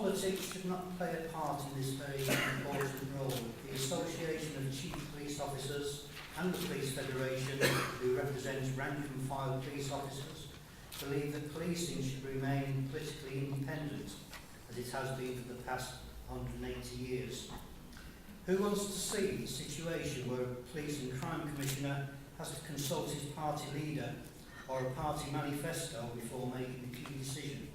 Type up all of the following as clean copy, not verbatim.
Politics should not play a part in this very important role. The Association of Chief Police Officers and the Police Federation, who represents rank and file police officers, believe that policing should remain politically independent, as it has been for the past 180 years. Who wants to see a situation where a police and crime commissioner has to consult his party leader or a party manifesto before making a key decision?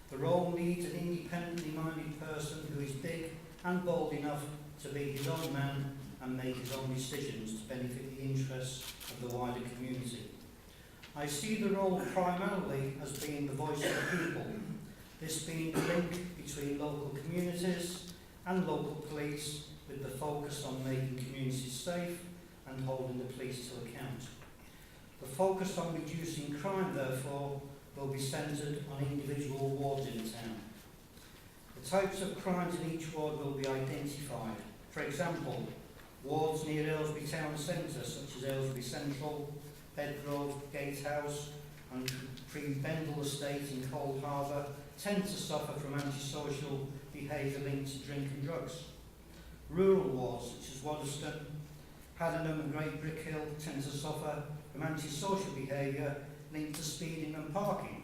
The role needs an independently minded person who is big and bold enough to be his own man and make his own decisions to benefit the interests of the wider community. I see the role primarily as being the voice of the people, this being the link between local communities and local police, with the focus on making communities safe and holding the police to account. The focus on reducing crime, therefore, will be centred on individual wards in the town. The types of crimes in each ward will be identified. For example, wards near Aylesbury Town Centre, such as Aylesbury Central, Bedgrove, Gatehouse and Prebendal Estate in Cold Harbour, tend to suffer from antisocial behaviour linked to drink and drugs. Rural wards, such as Waddesdon, Haddenham and Great Brickhill, tend to suffer from antisocial behaviour linked to speeding and parking.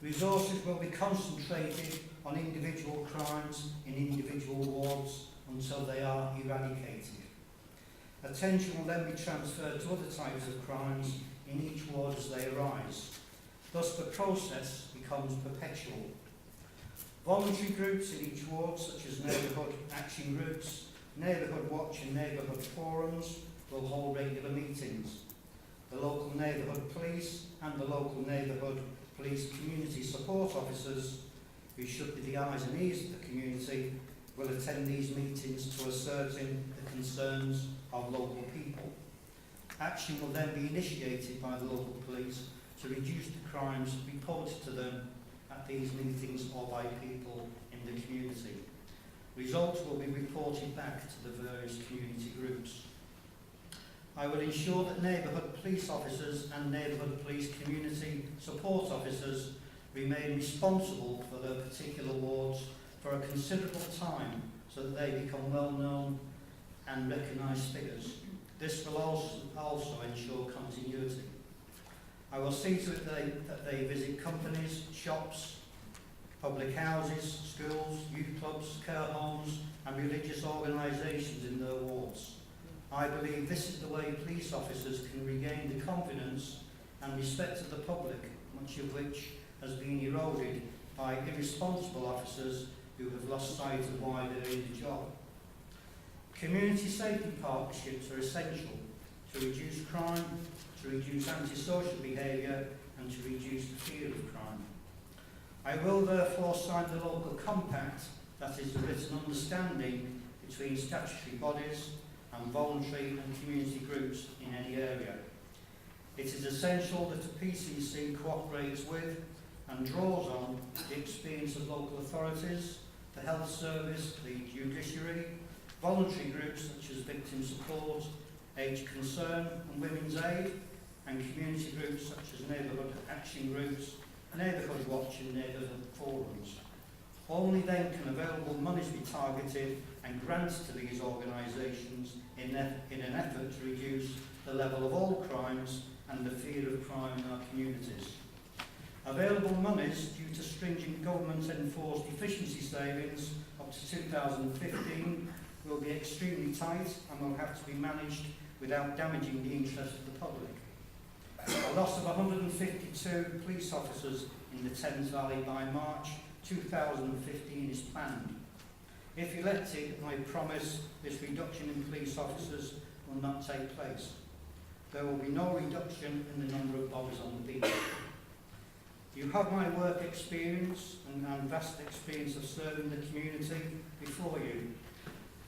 Resources will be concentrated on individual crimes in individual wards until they are eradicated. Attention will then be transferred to other types of crimes in each ward as they arise. Thus the process becomes perpetual. Voluntary groups in each ward, such as neighbourhood action groups, neighbourhood watch and neighbourhood forums, will hold regular meetings. The local neighbourhood police and the local neighbourhood police community support officers, who should be the eyes and ears of the community, will attend these meetings to ascertain the concerns of local people. Action will then be initiated by the local police to reduce the crimes reported to them at these meetings or by people in the community. Results will be reported back to the various community groups. I will ensure that neighbourhood police officers and neighbourhood police community support officers remain responsible for their particular wards for a considerable time so that they become well known and recognised figures. This will also ensure continuity. I will see to it that they visit companies, shops, public houses, schools, youth clubs, care homes and religious organisations in their wards. I believe this is the way police officers can regain the confidence and respect of the public, much of which has been eroded by irresponsible officers who have lost sight of why they're in the job. Community safety partnerships are essential to reduce crime, to reduce antisocial behaviour and to reduce the fear of crime. I will therefore sign the local compact, that is the written understanding between statutory bodies and voluntary and community groups in any area. It is essential that a PCC cooperates with and draws on the experience of local authorities, the health service, the judiciary, voluntary groups such as victim support, age concern and women's aid, and community groups such as neighbourhood action groups, neighbourhood watch and neighbourhood forums. Only then can available monies be targeted and granted to these organisations in an effort to reduce the level of all crimes and the fear of crime in our communities. Available monies due to stringent government-enforced efficiency savings up to 2015 will be extremely tight and will have to be managed without damaging the interest of the public. A loss of 152 police officers in the Thames Valley by March 2015 is planned. If elected, I promise this reduction in police officers will not take place. There will be no reduction in the number of bodies on the beach. You have my work experience and vast experience of serving the community before you.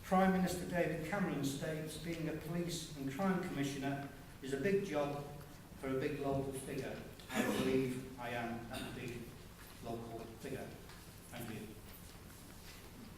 Prime Minister David Cameron states being a police and crime commissioner is a big job for a big local figure. I believe I am that big local figure. Thank you.